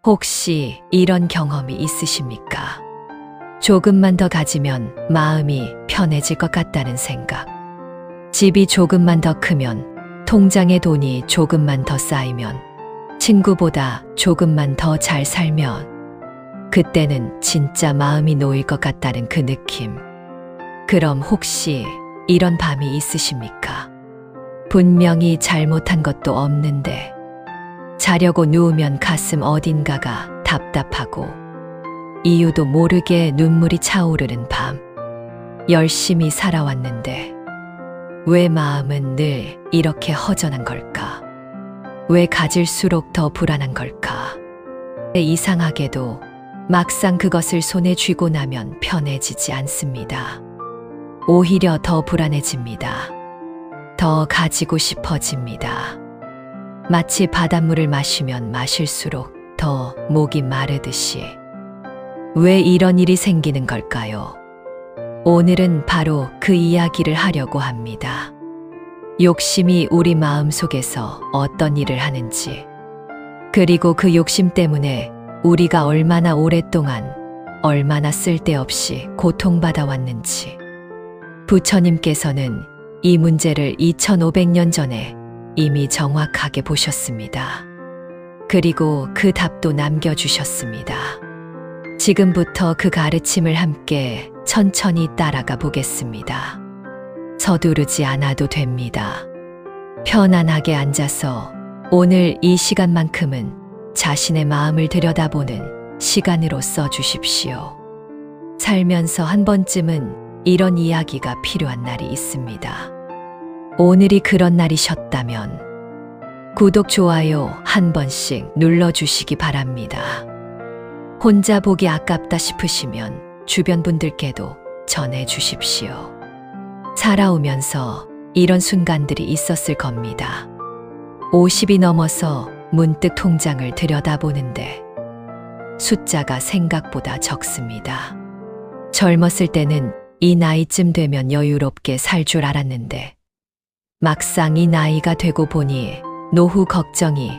혹시 이런 경험이 있으십니까? 조금만 더 가지면 마음이 편해질 것 같다는 생각. 집이 조금만 더 크면, 통장에 돈이 조금만 더 쌓이면, 친구보다 조금만 더 잘 살면, 그때는 진짜 마음이 놓일 것 같다는 그 느낌. 그럼 혹시 이런 밤이 있으십니까? 분명히 잘못한 것도 없는데, 자려고 누우면 가슴 어딘가가 답답하고, 이유도 모르게 눈물이 차오르는 밤. 열심히 살아왔는데, 왜 마음은 늘 이렇게 허전한 걸까? 왜 가질수록 더 불안한 걸까? 이상하게도 막상 그것을 손에 쥐고 나면 편해지지 않습니다. 오히려 더 불안해집니다. 더 가지고 싶어집니다. 마치 바닷물을 마시면 마실수록 더 목이 마르듯이. 왜 이런 일이 생기는 걸까요? 오늘은 바로 그 이야기를 하려고 합니다. 욕심이 우리 마음 속에서 어떤 일을 하는지, 그리고 그 욕심 때문에 우리가 얼마나 오랫동안, 얼마나 쓸데없이 고통받아 왔는지. 부처님께서는 이 문제를 2500년 전에 이미 정확하게 보셨습니다. 그리고 그 답도 남겨주셨습니다. 지금부터 그 가르침을 함께 천천히 따라가 보겠습니다. 서두르지 않아도 됩니다. 편안하게 앉아서 오늘 이 시간만큼은 자신의 마음을 들여다보는 시간으로 써주십시오. 살면서 한 번쯤은 이런 이야기가 필요한 날이 있습니다. 오늘이 그런 날이셨다면 구독, 좋아요 한 번씩 눌러주시기 바랍니다. 혼자 보기 아깝다 싶으시면 주변 분들께도 전해주십시오. 살아오면서 이런 순간들이 있었을 겁니다. 50이 넘어서 문득 통장을 들여다보는데 숫자가 생각보다 적습니다. 젊었을 때는 이 나이쯤 되면 여유롭게 살 줄 알았는데 막상 이 나이가 되고 보니 노후 걱정이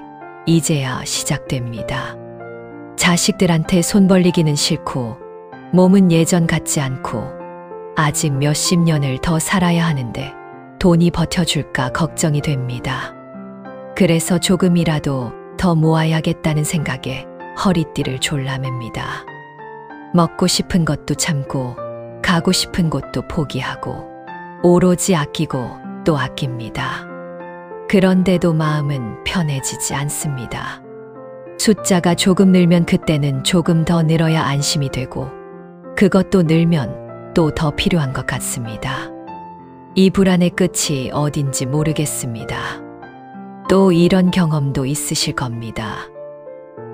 이제야 시작됩니다. 자식들한테 손 벌리기는 싫고 몸은 예전 같지 않고 아직 몇십 년을 더 살아야 하는데 돈이 버텨줄까 걱정이 됩니다. 그래서 조금이라도 더 모아야겠다는 생각에 허리띠를 졸라맵니다. 먹고 싶은 것도 참고 가고 싶은 곳도 포기하고 오로지 아끼고 또 아낍니다. 그런데도 마음은 편해지지 않습니다. 숫자가 조금 늘면 그때는 조금 더 늘어야 안심이 되고 그것도 늘면 또 더 필요한 것 같습니다. 이 불안의 끝이 어딘지 모르겠습니다. 또 이런 경험도 있으실 겁니다.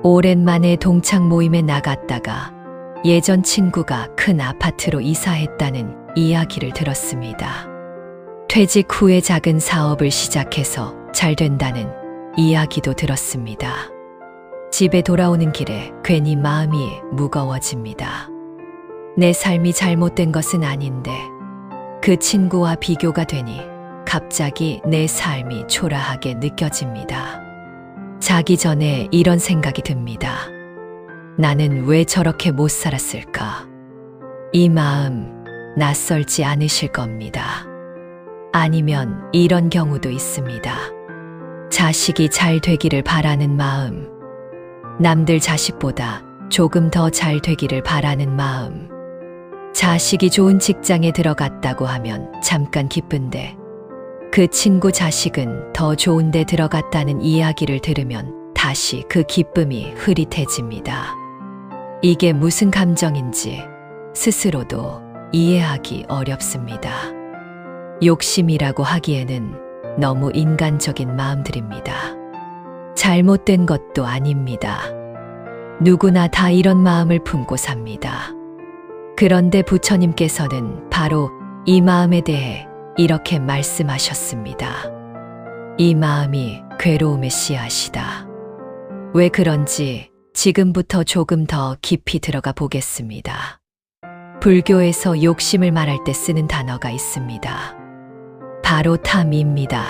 오랜만에 동창 모임에 나갔다가 예전 친구가 큰 아파트로 이사했다는 이야기를 들었습니다. 퇴직 후에 작은 사업을 시작해서 잘 된다는 이야기도 들었습니다. 집에 돌아오는 길에 괜히 마음이 무거워집니다. 내 삶이 잘못된 것은 아닌데 그 친구와 비교가 되니 갑자기 내 삶이 초라하게 느껴집니다. 자기 전에 이런 생각이 듭니다. 나는 왜 저렇게 못 살았을까? 이 마음 낯설지 않으실 겁니다. 아니면 이런 경우도 있습니다. 자식이 잘 되기를 바라는 마음, 남들 자식보다 조금 더 잘 되기를 바라는 마음, 자식이 좋은 직장에 들어갔다고 하면 잠깐 기쁜데 그 친구 자식은 더 좋은 데 들어갔다는 이야기를 들으면 다시 그 기쁨이 흐릿해집니다. 이게 무슨 감정인지 스스로도 이해하기 어렵습니다. 욕심이라고 하기에는 너무 인간적인 마음들입니다. 잘못된 것도 아닙니다. 누구나 다 이런 마음을 품고 삽니다. 그런데 부처님께서는 바로 이 마음에 대해 이렇게 말씀하셨습니다. 이 마음이 괴로움의 씨앗이다. 왜 그런지 지금부터 조금 더 깊이 들어가 보겠습니다. 불교에서 욕심을 말할 때 쓰는 단어가 있습니다. 바로 탐입니다.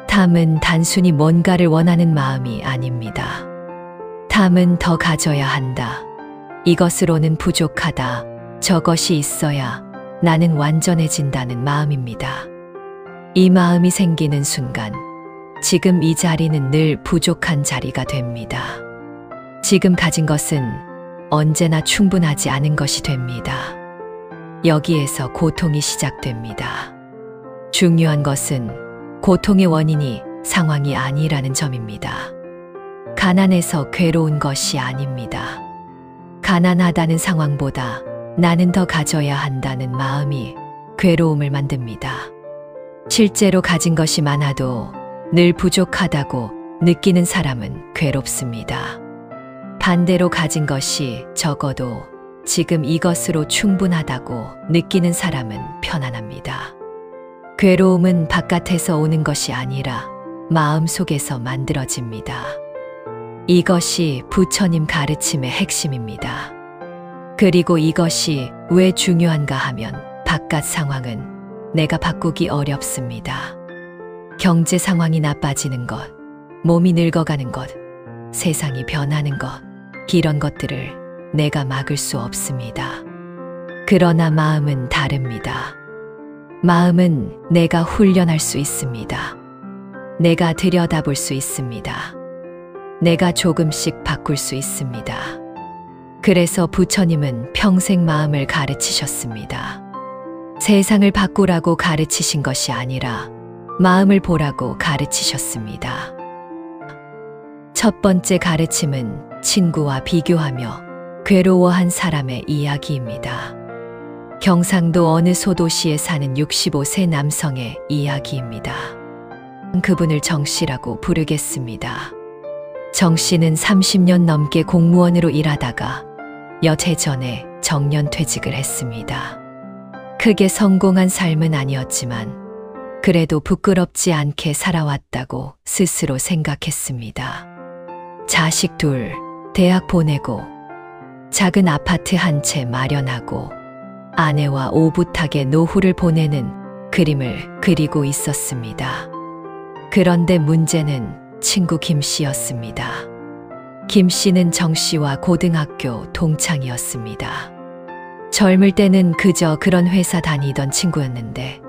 탐은 단순히 뭔가를 원하는 마음이 아닙니다. 탐은 더 가져야 한다. 이것으로는 부족하다. 저것이 있어야 나는 완전해진다는 마음입니다. 이 마음이 생기는 순간 지금 이 자리는 늘 부족한 자리가 됩니다. 지금 가진 것은 언제나 충분하지 않은 것이 됩니다. 여기에서 고통이 시작됩니다. 중요한 것은 고통의 원인이 상황이 아니라는 점입니다. 가난해서 괴로운 것이 아닙니다. 가난하다는 상황보다 나는 더 가져야 한다는 마음이 괴로움을 만듭니다. 실제로 가진 것이 많아도 늘 부족하다고 느끼는 사람은 괴롭습니다. 반대로 가진 것이 적어도 지금 이것으로 충분하다고 느끼는 사람은 편안합니다. 괴로움은 바깥에서 오는 것이 아니라 마음 속에서 만들어집니다. 이것이 부처님 가르침의 핵심입니다. 그리고 이것이 왜 중요한가 하면 바깥 상황은 내가 바꾸기 어렵습니다. 경제 상황이 나빠지는 것, 몸이 늙어가는 것, 세상이 변하는 것, 이런 것들을 내가 막을 수 없습니다. 그러나 마음은 다릅니다. 마음은 내가 훈련할 수 있습니다. 내가 들여다볼 수 있습니다. 내가 조금씩 바꿀 수 있습니다. 그래서 부처님은 평생 마음을 가르치셨습니다. 세상을 바꾸라고 가르치신 것이 아니라 마음을 보라고 가르치셨습니다. 첫 번째 가르침은 친구와 비교하며 괴로워한 사람의 이야기입니다. 경상도 어느 소도시에 사는 65세 남성의 이야기입니다. 그분을 정씨라고 부르겠습니다. 정씨는 30년 넘게 공무원으로 일하다가 몇 해 전에 정년퇴직을 했습니다. 크게 성공한 삶은 아니었지만 그래도 부끄럽지 않게 살아왔다고 스스로 생각했습니다. 자식 둘, 대학 보내고 작은 아파트 한 채 마련하고 아내와 오붓하게 노후를 보내는 그림을 그리고 있었습니다. 그런데 문제는 친구 김 씨였습니다. 김 씨는 정 씨와 고등학교 동창이었습니다. 젊을 때는 그저 그런 회사 다니던 친구였는데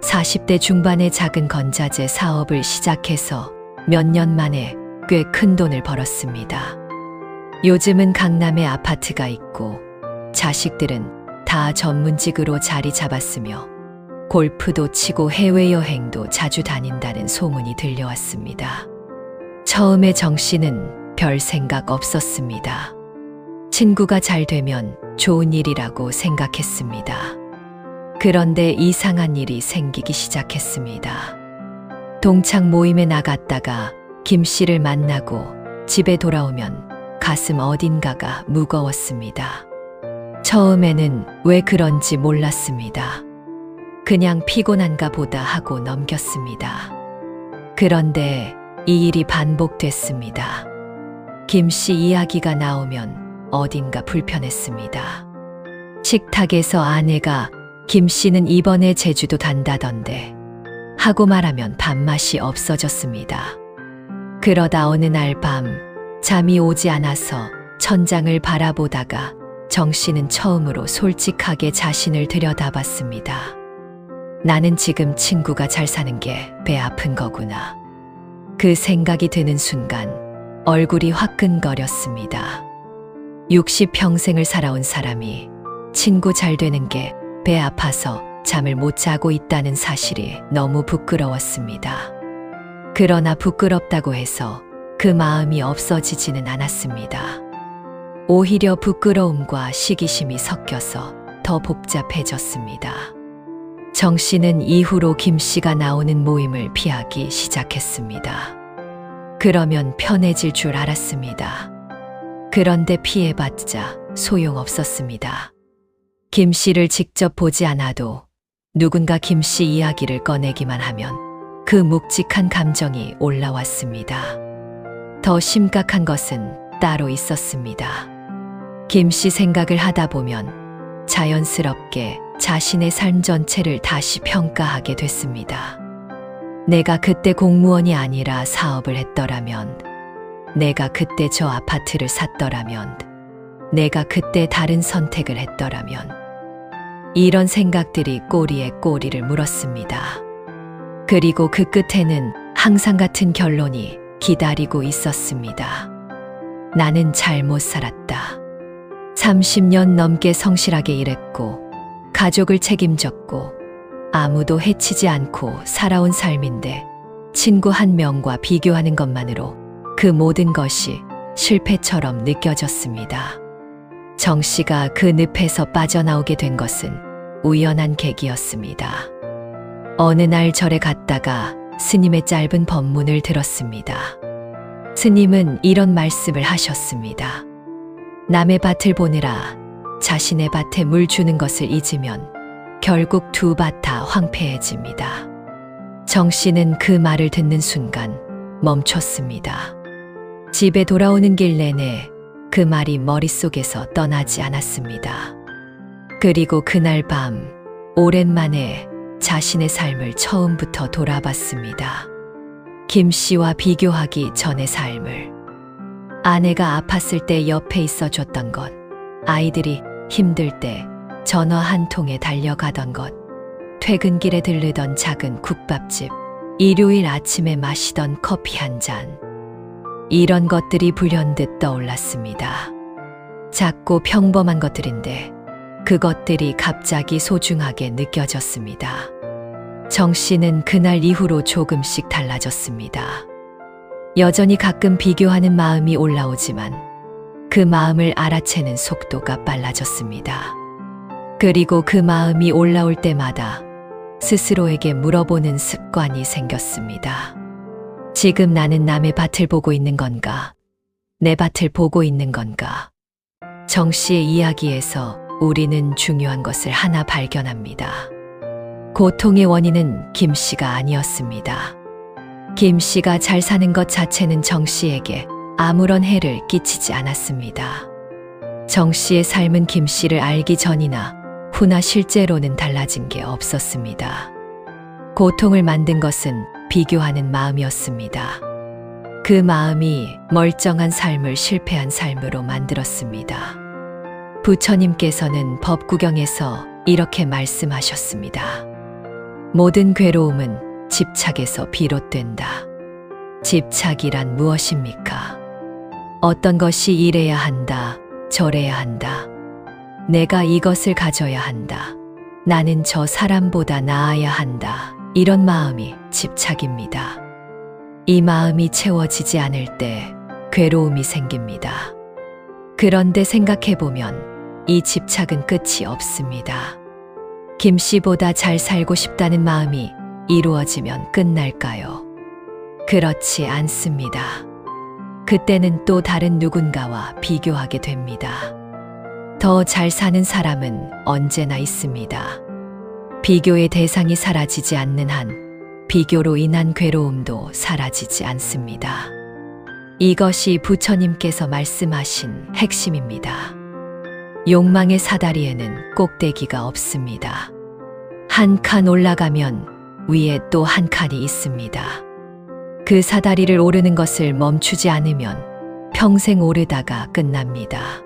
40대 중반에 작은 건자재 사업을 시작해서 몇 년 만에 꽤 큰 돈을 벌었습니다. 요즘은 강남에 아파트가 있고 자식들은 다 전문직으로 자리 잡았으며 골프도 치고 해외여행도 자주 다닌다는 소문이 들려왔습니다. 처음에 정 씨는 별 생각 없었습니다. 친구가 잘 되면 좋은 일이라고 생각했습니다. 그런데 이상한 일이 생기기 시작했습니다. 동창 모임에 나갔다가 김 씨를 만나고 집에 돌아오면 가슴 어딘가가 무거웠습니다. 처음에는 왜 그런지 몰랐습니다. 그냥 피곤한가 보다 하고 넘겼습니다. 그런데 이 일이 반복됐습니다. 김 씨 이야기가 나오면 어딘가 불편했습니다. 식탁에서 아내가 김 씨는 이번에 제주도 간다던데 하고 말하면 밥맛이 없어졌습니다. 그러다 어느 날 밤 잠이 오지 않아서 천장을 바라보다가 정 씨는 처음으로 솔직하게 자신을 들여다봤습니다. 나는 지금 친구가 잘 사는 게 배 아픈 거구나. 그 생각이 드는 순간 얼굴이 화끈거렸습니다. 60평생을 살아온 사람이 친구 잘 되는 게 배 아파서 잠을 못 자고 있다는 사실이 너무 부끄러웠습니다. 그러나 부끄럽다고 해서 그 마음이 없어지지는 않았습니다. 오히려 부끄러움과 시기심이 섞여서 더 복잡해졌습니다. 정 씨는 이후로 김 씨가 나오는 모임을 피하기 시작했습니다. 그러면 편해질 줄 알았습니다. 그런데 피해봤자 소용없었습니다. 김 씨를 직접 보지 않아도 누군가 김 씨 이야기를 꺼내기만 하면 그 묵직한 감정이 올라왔습니다. 더 심각한 것은 따로 있었습니다. 김 씨 생각을 하다 보면 자연스럽게 자신의 삶 전체를 다시 평가하게 됐습니다. 내가 그때 공무원이 아니라 사업을 했더라면, 내가 그때 저 아파트를 샀더라면, 내가 그때 다른 선택을 했더라면, 이런 생각들이 꼬리에 꼬리를 물었습니다. 그리고 그 끝에는 항상 같은 결론이 기다리고 있었습니다. 나는 잘못 살았다. 30년 넘게 성실하게 일했고, 가족을 책임졌고, 아무도 해치지 않고 살아온 삶인데, 친구 한 명과 비교하는 것만으로 그 모든 것이 실패처럼 느껴졌습니다. 정 씨가 그 늪에서 빠져나오게 된 것은 우연한 계기였습니다. 어느 날 절에 갔다가 스님의 짧은 법문을 들었습니다. 스님은 이런 말씀을 하셨습니다. 남의 밭을 보느라 자신의 밭에 물 주는 것을 잊으면 결국 두 밭 다 황폐해집니다. 정 씨는 그 말을 듣는 순간 멈췄습니다. 집에 돌아오는 길 내내 그 말이 머릿속에서 떠나지 않았습니다. 그리고 그날 밤 오랜만에 자신의 삶을 처음부터 돌아봤습니다. 김 씨와 비교하기 전의 삶을. 아내가 아팠을 때 옆에 있어줬던 것, 아이들이 힘들 때 전화 한 통에 달려가던 것, 퇴근길에 들르던 작은 국밥집, 일요일 아침에 마시던 커피 한 잔. 이런 것들이 불현듯 떠올랐습니다. 작고 평범한 것들인데 그것들이 갑자기 소중하게 느껴졌습니다. 정 씨는 그날 이후로 조금씩 달라졌습니다. 여전히 가끔 비교하는 마음이 올라오지만 그 마음을 알아채는 속도가 빨라졌습니다. 그리고 그 마음이 올라올 때마다 스스로에게 물어보는 습관이 생겼습니다. 지금 나는 남의 밭을 보고 있는 건가? 내 밭을 보고 있는 건가? 정 씨의 이야기에서 우리는 중요한 것을 하나 발견합니다. 고통의 원인은 김 씨가 아니었습니다. 김 씨가 잘 사는 것 자체는 정 씨에게 아무런 해를 끼치지 않았습니다. 정 씨의 삶은 김 씨를 알기 전이나 후나 실제로는 달라진 게 없었습니다. 고통을 만든 것은 비교하는 마음이었습니다. 그 마음이 멀쩡한 삶을 실패한 삶으로 만들었습니다. 부처님께서는 법구경에서 이렇게 말씀하셨습니다. 모든 괴로움은 집착에서 비롯된다. 집착이란 무엇입니까? 어떤 것이 이래야 한다, 저래야 한다. 내가 이것을 가져야 한다. 나는 저 사람보다 나아야 한다. 이런 마음이 집착입니다. 이 마음이 채워지지 않을 때 괴로움이 생깁니다. 그런데 생각해보면 이 집착은 끝이 없습니다. 김 씨보다 잘 살고 싶다는 마음이 이루어지면 끝날까요? 그렇지 않습니다. 그때는 또 다른 누군가와 비교하게 됩니다. 더 잘 사는 사람은 언제나 있습니다. 비교의 대상이 사라지지 않는 한 비교로 인한 괴로움도 사라지지 않습니다. 이것이 부처님께서 말씀하신 핵심입니다. 욕망의 사다리에는 꼭대기가 없습니다. 한 칸 올라가면 위에 또 한 칸이 있습니다. 그 사다리를 오르는 것을 멈추지 않으면 평생 오르다가 끝납니다.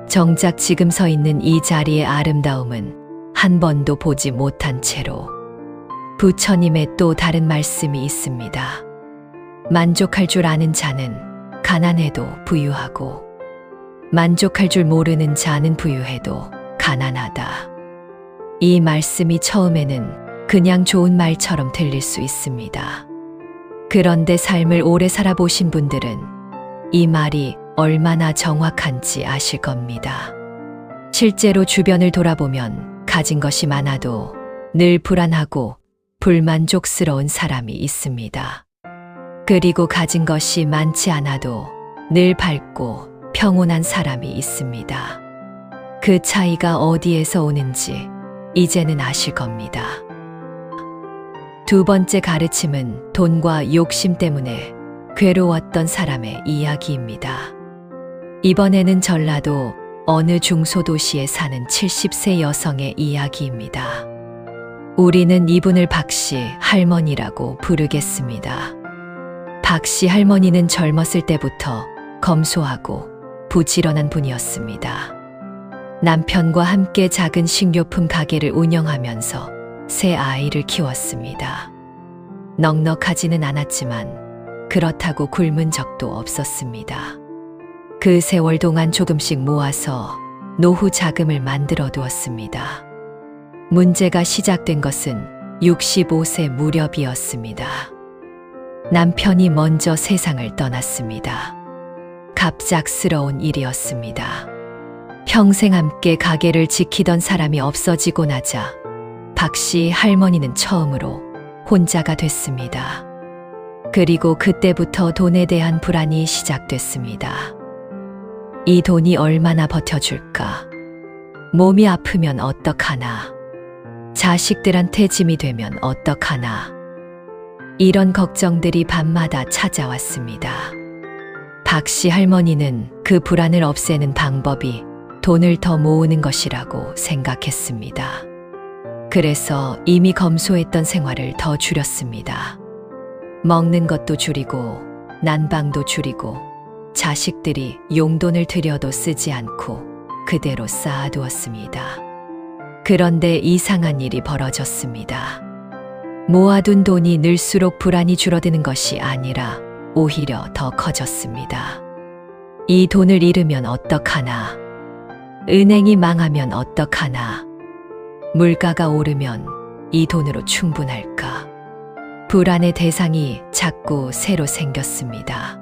정작 지금 서 있는 이 자리의 아름다움은 한 번도 보지 못한 채로 부처님의 또 다른 말씀이 있습니다. 만족할 줄 아는 자는 가난해도 부유하고 만족할 줄 모르는 자는 부유해도 가난하다. 이 말씀이 처음에는 그냥 좋은 말처럼 들릴 수 있습니다. 그런데 삶을 오래 살아보신 분들은 이 말이 얼마나 정확한지 아실 겁니다. 실제로 주변을 돌아보면 가진 것이 많아도 늘 불안하고 불만족스러운 사람이 있습니다. 그리고 가진 것이 많지 않아도 늘 밝고 평온한 사람이 있습니다. 그 차이가 어디에서 오는지 이제는 아실 겁니다. 두 번째 가르침은 돈과 욕심 때문에 괴로웠던 사람의 이야기입니다. 이번에는 전라도 어느 중소도시에 사는 70세 여성의 이야기입니다. 우리는 이분을 박씨 할머니라고 부르겠습니다. 박씨 할머니는 젊었을 때부터 검소하고 부지런한 분이었습니다. 남편과 함께 작은 식료품 가게를 운영하면서 세 아이를 키웠습니다. 넉넉하지는 않았지만 그렇다고 굶은 적도 없었습니다. 그 세월 동안 조금씩 모아서 노후 자금을 만들어 두었습니다. 문제가 시작된 것은 65세 무렵이었습니다. 남편이 먼저 세상을 떠났습니다. 갑작스러운 일이었습니다. 평생 함께 가게를 지키던 사람이 없어지고 나자 박씨 할머니는 처음으로 혼자가 됐습니다. 그리고 그때부터 돈에 대한 불안이 시작됐습니다. 이 돈이 얼마나 버텨줄까? 몸이 아프면 어떡하나? 자식들한테 짐이 되면 어떡하나? 이런 걱정들이 밤마다 찾아왔습니다. 박씨 할머니는 그 불안을 없애는 방법이 돈을 더 모으는 것이라고 생각했습니다. 그래서 이미 검소했던 생활을 더 줄였습니다. 먹는 것도 줄이고 난방도 줄이고 자식들이 용돈을 들여도 쓰지 않고 그대로 쌓아두었습니다. 그런데 이상한 일이 벌어졌습니다. 모아둔 돈이 늘수록 불안이 줄어드는 것이 아니라 오히려 더 커졌습니다. 이 돈을 잃으면 어떡하나? 은행이 망하면 어떡하나? 물가가 오르면 이 돈으로 충분할까? 불안의 대상이 자꾸 새로 생겼습니다.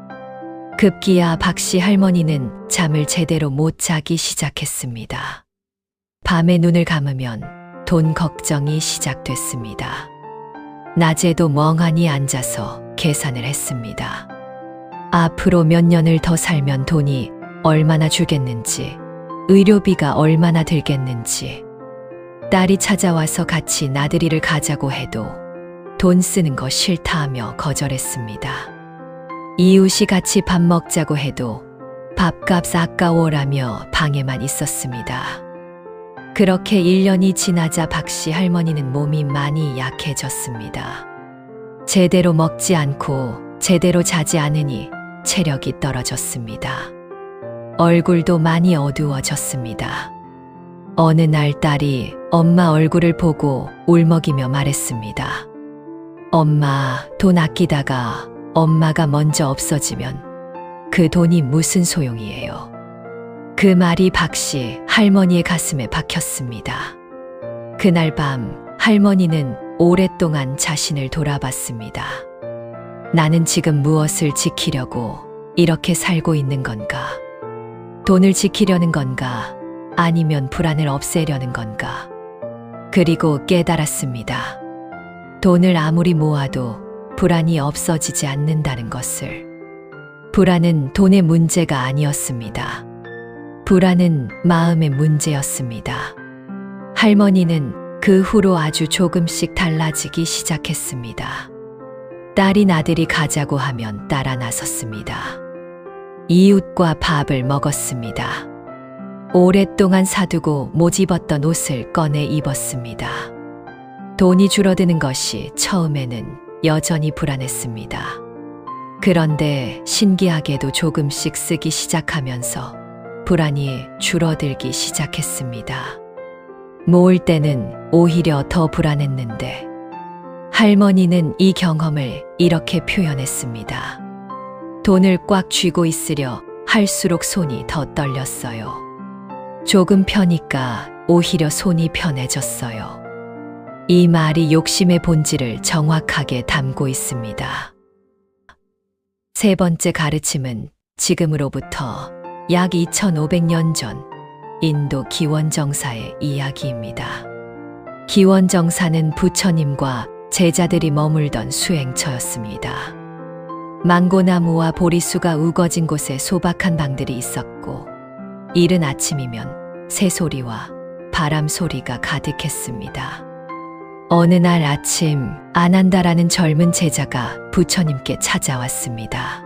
급기야 박씨 할머니는 잠을 제대로 못 자기 시작했습니다. 밤에 눈을 감으면 돈 걱정이 시작됐습니다. 낮에도 멍하니 앉아서 계산을 했습니다. 앞으로 몇 년을 더 살면 돈이 얼마나 줄겠는지, 의료비가 얼마나 들겠는지, 딸이 찾아와서 같이 나들이를 가자고 해도 돈 쓰는 거 싫다 하며 거절했습니다. 이웃이 같이 밥 먹자고 해도 밥값 아까워라며 방에만 있었습니다. 그렇게 1년이 지나자 박씨 할머니는 몸이 많이 약해졌습니다. 제대로 먹지 않고 제대로 자지 않으니 체력이 떨어졌습니다. 얼굴도 많이 어두워졌습니다. 어느 날 딸이 엄마 얼굴을 보고 울먹이며 말했습니다. 엄마, 돈 아끼다가 엄마가 먼저 없어지면 그 돈이 무슨 소용이에요. 그 말이 박씨 할머니의 가슴에 박혔습니다. 그날 밤 할머니는 오랫동안 자신을 돌아봤습니다. 나는 지금 무엇을 지키려고 이렇게 살고 있는 건가? 돈을 지키려는 건가? 아니면 불안을 없애려는 건가? 그리고 깨달았습니다. 돈을 아무리 모아도 불안이 없어지지 않는다는 것을. 불안은 돈의 문제가 아니었습니다. 불안은 마음의 문제였습니다. 할머니는 그 후로 아주 조금씩 달라지기 시작했습니다. 딸이 나들이 가자고 하면 따라 나섰습니다. 이웃과 밥을 먹었습니다. 오랫동안 사두고 못 입었던 옷을 꺼내 입었습니다. 돈이 줄어드는 것이 처음에는 여전히 불안했습니다. 그런데 신기하게도 조금씩 쓰기 시작하면서 불안이 줄어들기 시작했습니다. 모을 때는 오히려 더 불안했는데 할머니는 이 경험을 이렇게 표현했습니다. 돈을 꽉 쥐고 있으려 할수록 손이 더 떨렸어요. 조금 펴니까 오히려 손이 편해졌어요. 이 말이 욕심의 본질을 정확하게 담고 있습니다. 세 번째 가르침은 지금으로부터 약 2500년 전 인도 기원정사의 이야기입니다. 기원정사는 부처님과 제자들이 머물던 수행처였습니다. 망고나무와 보리수가 우거진 곳에 소박한 방들이 있었고 이른 아침이면 새소리와 바람소리가 가득했습니다. 어느 날 아침 아난다라는 젊은 제자가 부처님께 찾아왔습니다.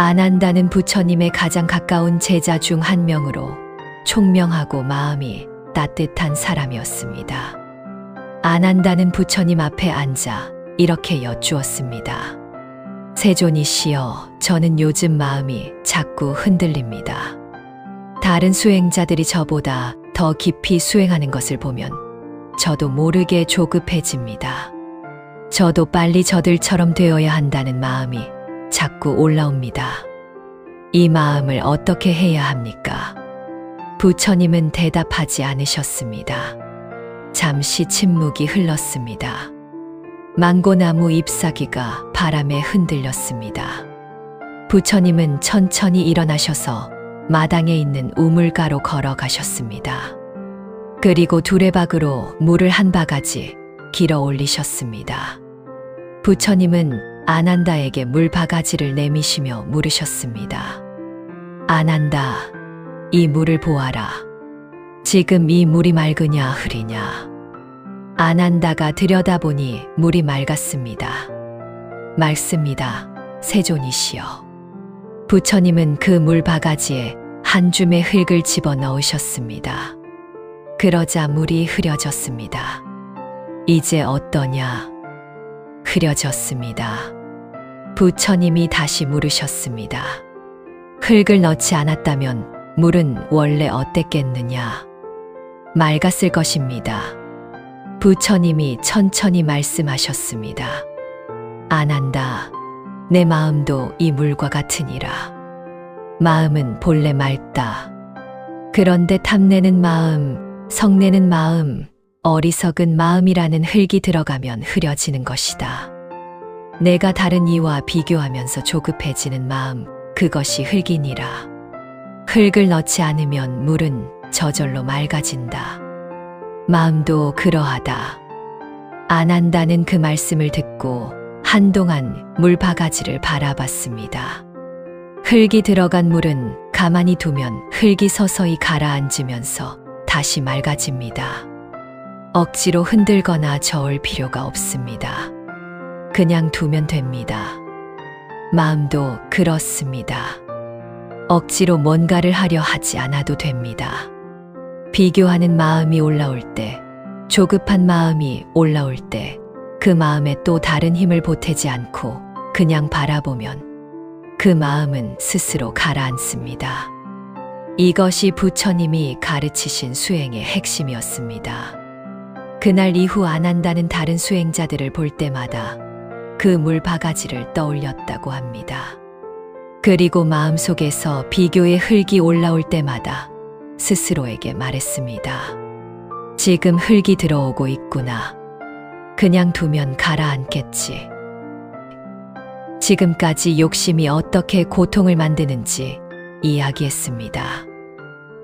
아난다는 부처님의 가장 가까운 제자 중 한 명으로 총명하고 마음이 따뜻한 사람이었습니다. 아난다는 부처님 앞에 앉아 이렇게 여쭈었습니다. 세존이시여, 저는 요즘 마음이 자꾸 흔들립니다. 다른 수행자들이 저보다 더 깊이 수행하는 것을 보면 저도 모르게 조급해집니다. 저도 빨리 저들처럼 되어야 한다는 마음이 자꾸 올라옵니다. 이 마음을 어떻게 해야 합니까? 부처님은 대답하지 않으셨습니다. 잠시 침묵이 흘렀습니다. 망고나무 잎사귀가 바람에 흔들렸습니다. 부처님은 천천히 일어나셔서 마당에 있는 우물가로 걸어가셨습니다. 그리고 두레박으로 물을 한 바가지 길어 올리셨습니다. 부처님은 아난다에게 물 바가지를 내미시며 물으셨습니다. 아난다, 이 물을 보아라. 지금 이 물이 맑으냐 흐리냐? 아난다가 들여다보니 물이 맑았습니다. 맑습니다, 세존이시여. 부처님은 그 물 바가지에 한 줌의 흙을 집어 넣으셨습니다. 그러자 물이 흐려졌습니다. 이제 어떠냐? 흐려졌습니다. 부처님이 다시 물으셨습니다. 흙을 넣지 않았다면 물은 원래 어땠겠느냐? 맑았을 것입니다. 부처님이 천천히 말씀하셨습니다. 아난다, 내 마음도 이 물과 같으니라. 마음은 본래 맑다. 그런데 탐내는 마음, 성내는 마음, 어리석은 마음이라는 흙이 들어가면 흐려지는 것이다. 내가 다른 이와 비교하면서 조급해지는 마음, 그것이 흙이니라. 흙을 넣지 않으면 물은 저절로 맑아진다. 마음도 그러하다. 아난다는 그 말씀을 듣고 한동안 물 바가지를 바라봤습니다. 흙이 들어간 물은 가만히 두면 흙이 서서히 가라앉으면서 다시 맑아집니다. 억지로 흔들거나 저을 필요가 없습니다. 그냥 두면 됩니다. 마음도 그렇습니다. 억지로 뭔가를 하려 하지 않아도 됩니다. 비교하는 마음이 올라올 때, 조급한 마음이 올라올 때, 그 마음에 또 다른 힘을 보태지 않고 그냥 바라보면 그 마음은 스스로 가라앉습니다. 이것이 부처님이 가르치신 수행의 핵심이었습니다. 그날 이후 아난다는 다른 수행자들을 볼 때마다 그 물 바가지를 떠올렸다고 합니다. 그리고 마음속에서 비교의 흙이 올라올 때마다 스스로에게 말했습니다. 지금 흙이 들어오고 있구나. 그냥 두면 가라앉겠지. 지금까지 욕심이 어떻게 고통을 만드는지 이야기했습니다.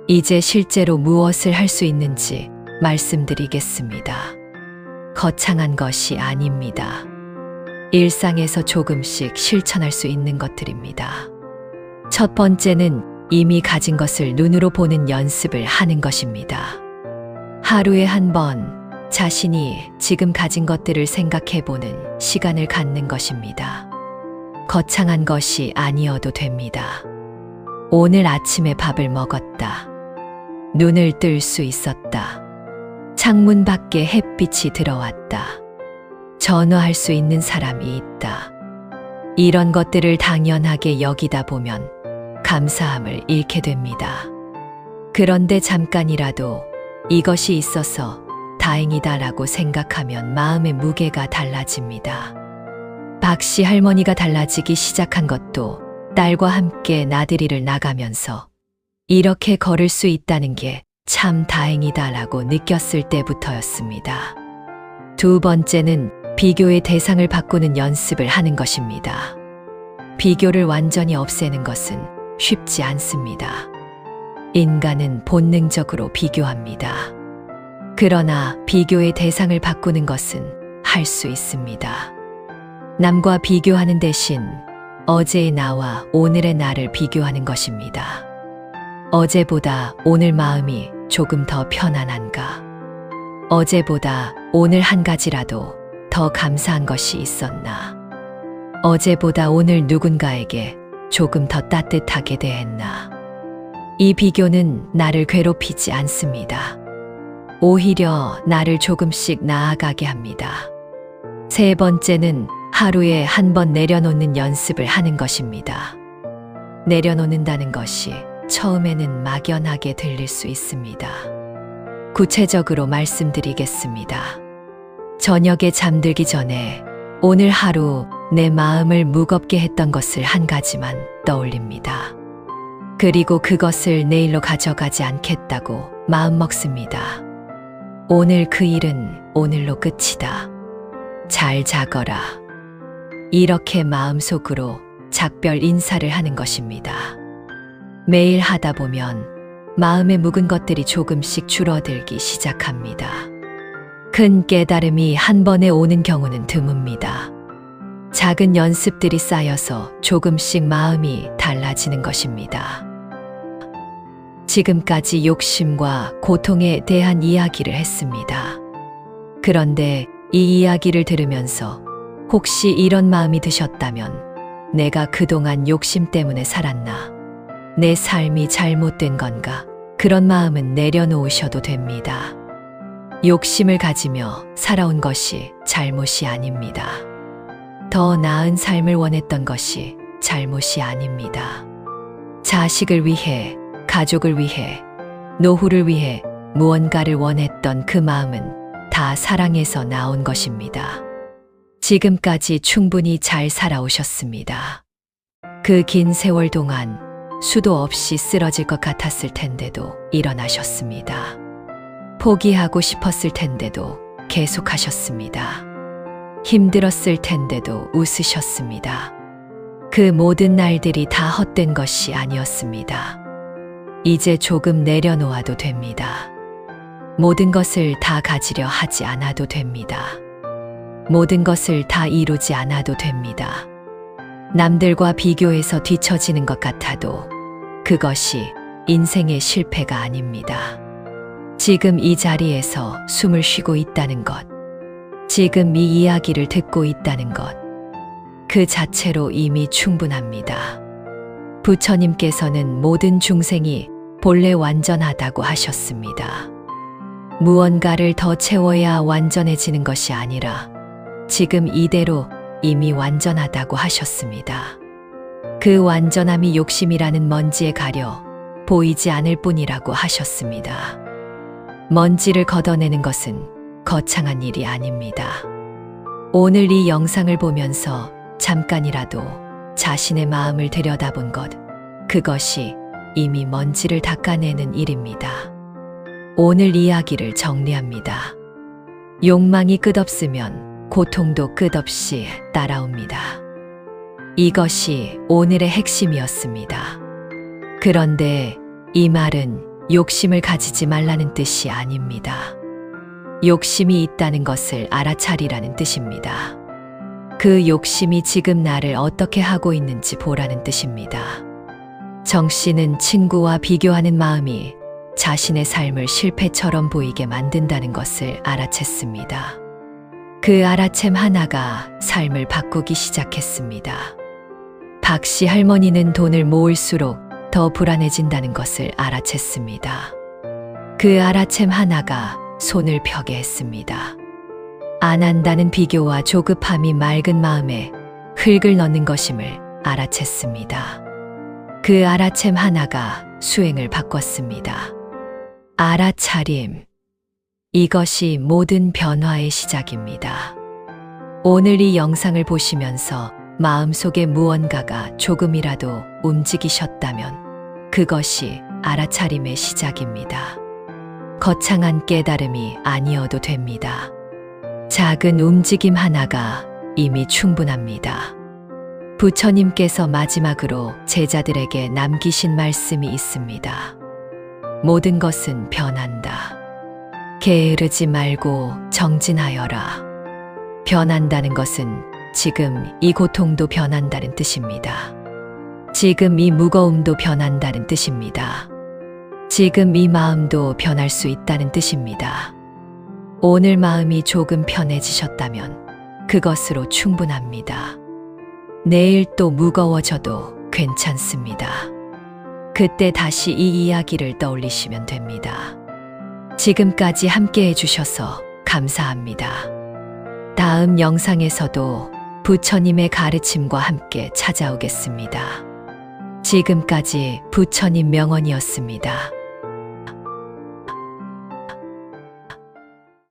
이제 실제로 무엇을 할 수 있는지 말씀드리겠습니다. 거창한 것이 아닙니다. 일상에서 조금씩 실천할 수 있는 것들입니다. 첫 번째는 이미 가진 것을 눈으로 보는 연습을 하는 것입니다. 하루에 한 번 자신이 지금 가진 것들을 생각해 보는 시간을 갖는 것입니다. 거창한 것이 아니어도 됩니다. 오늘 아침에 밥을 먹었다. 눈을 뜰 수 있었다. 창문 밖에 햇빛이 들어왔다. 전화할 수 있는 사람이 있다. 이런 것들을 당연하게 여기다 보면 감사함을 잃게 됩니다. 그런데 잠깐이라도 이것이 있어서 다행이다라고 생각하면 마음의 무게가 달라집니다. 박씨 할머니가 달라지기 시작한 것도 딸과 함께 나들이를 나가면서 이렇게 걸을 수 있다는 게 참 다행이다라고 느꼈을 때부터였습니다. 두 번째는 비교의 대상을 바꾸는 연습을 하는 것입니다. 비교를 완전히 없애는 것은 쉽지 않습니다. 인간은 본능적으로 비교합니다. 그러나 비교의 대상을 바꾸는 것은 할 수 있습니다. 남과 비교하는 대신 어제의 나와 오늘의 나를 비교하는 것입니다. 어제보다 오늘 마음이 조금 더 편안한가? 어제보다 오늘 한 가지라도 더 감사한 것이 있었나? 어제보다 오늘 누군가에게 조금 더 따뜻하게 대했나? 이 비교는 나를 괴롭히지 않습니다. 오히려 나를 조금씩 나아가게 합니다. 세 번째는 하루에 한 번 내려놓는 연습을 하는 것입니다. 내려놓는다는 것이 처음에는 막연하게 들릴 수 있습니다. 구체적으로 말씀드리겠습니다. 저녁에 잠들기 전에 오늘 하루 내 마음을 무겁게 했던 것을 한 가지만 떠올립니다. 그리고 그것을 내일로 가져가지 않겠다고 마음먹습니다. 오늘 그 일은 오늘로 끝이다. 잘 자거라. 이렇게 마음속으로 작별 인사를 하는 것입니다. 매일 하다 보면 마음에 묵은 것들이 조금씩 줄어들기 시작합니다. 큰 깨달음이 한 번에 오는 경우는 드뭅니다. 작은 연습들이 쌓여서 조금씩 마음이 달라지는 것입니다. 지금까지 욕심과 고통에 대한 이야기를 했습니다. 그런데 이 이야기를 들으면서 혹시 이런 마음이 드셨다면 내가 그동안 욕심 때문에 살았나? 내 삶이 잘못된 건가? 그런 마음은 내려놓으셔도 됩니다. 욕심을 가지며 살아온 것이 잘못이 아닙니다. 더 나은 삶을 원했던 것이 잘못이 아닙니다. 자식을 위해, 가족을 위해, 노후를 위해 무언가를 원했던 그 마음은 다 사랑에서 나온 것입니다. 지금까지 충분히 잘 살아오셨습니다. 그 긴 세월 동안 수도 없이 쓰러질 것 같았을 텐데도 일어나셨습니다. 포기하고 싶었을 텐데도 계속하셨습니다. 힘들었을 텐데도 웃으셨습니다. 그 모든 날들이 다 헛된 것이 아니었습니다. 이제 조금 내려놓아도 됩니다. 모든 것을 다 가지려 하지 않아도 됩니다. 모든 것을 다 이루지 않아도 됩니다. 남들과 비교해서 뒤처지는 것 같아도 그것이 인생의 실패가 아닙니다. 지금 이 자리에서 숨을 쉬고 있다는 것, 지금 이 이야기를 듣고 있다는 것, 그 자체로 이미 충분합니다. 부처님께서는 모든 중생이 본래 완전하다고 하셨습니다. 무언가를 더 채워야 완전해지는 것이 아니라 지금 이대로 이미 완전하다고 하셨습니다. 그 완전함이 욕심이라는 먼지에 가려 보이지 않을 뿐이라고 하셨습니다. 먼지를 걷어내는 것은 거창한 일이 아닙니다. 오늘 이 영상을 보면서 잠깐이라도 자신의 마음을 들여다본 것, 그것이 이미 먼지를 닦아내는 일입니다. 오늘 이야기를 정리합니다. 욕망이 끝없으면 고통도 끝없이 따라옵니다. 이것이 오늘의 핵심이었습니다. 그런데 이 말은 욕심을 가지지 말라는 뜻이 아닙니다. 욕심이 있다는 것을 알아차리라는 뜻입니다. 그 욕심이 지금 나를 어떻게 하고 있는지 보라는 뜻입니다. 정 씨는 친구와 비교하는 마음이 자신의 삶을 실패처럼 보이게 만든다는 것을 알아챘습니다. 그 알아챔 하나가 삶을 바꾸기 시작했습니다. 박 씨 할머니는 돈을 모을수록 더 불안해진다는 것을 알아챘습니다. 그 알아챔 하나가 손을 펴게 했습니다. 안 한다는 비교와 조급함이 맑은 마음에 흙을 넣는 것임을 알아챘습니다. 그 알아챔 하나가 수행을 바꿨습니다. 알아차림. 이것이 모든 변화의 시작입니다. 오늘 이 영상을 보시면서 마음속에 무언가가 조금이라도 움직이셨다면 그것이 알아차림의 시작입니다. 거창한 깨달음이 아니어도 됩니다. 작은 움직임 하나가 이미 충분합니다. 부처님께서 마지막으로 제자들에게 남기신 말씀이 있습니다. 모든 것은 변한다. 게으르지 말고 정진하여라. 변한다는 것은 지금 이 고통도 변한다는 뜻입니다. 지금 이 무거움도 변한다는 뜻입니다. 지금 이 마음도 변할 수 있다는 뜻입니다. 오늘 마음이 조금 편해지셨다면 그것으로 충분합니다. 내일 또 무거워져도 괜찮습니다. 그때 다시 이 이야기를 떠올리시면 됩니다. 지금까지 함께 해주셔서 감사합니다. 다음 영상에서도 부처님의 가르침과 함께 찾아오겠습니다. 지금까지 부처님 명언이었습니다.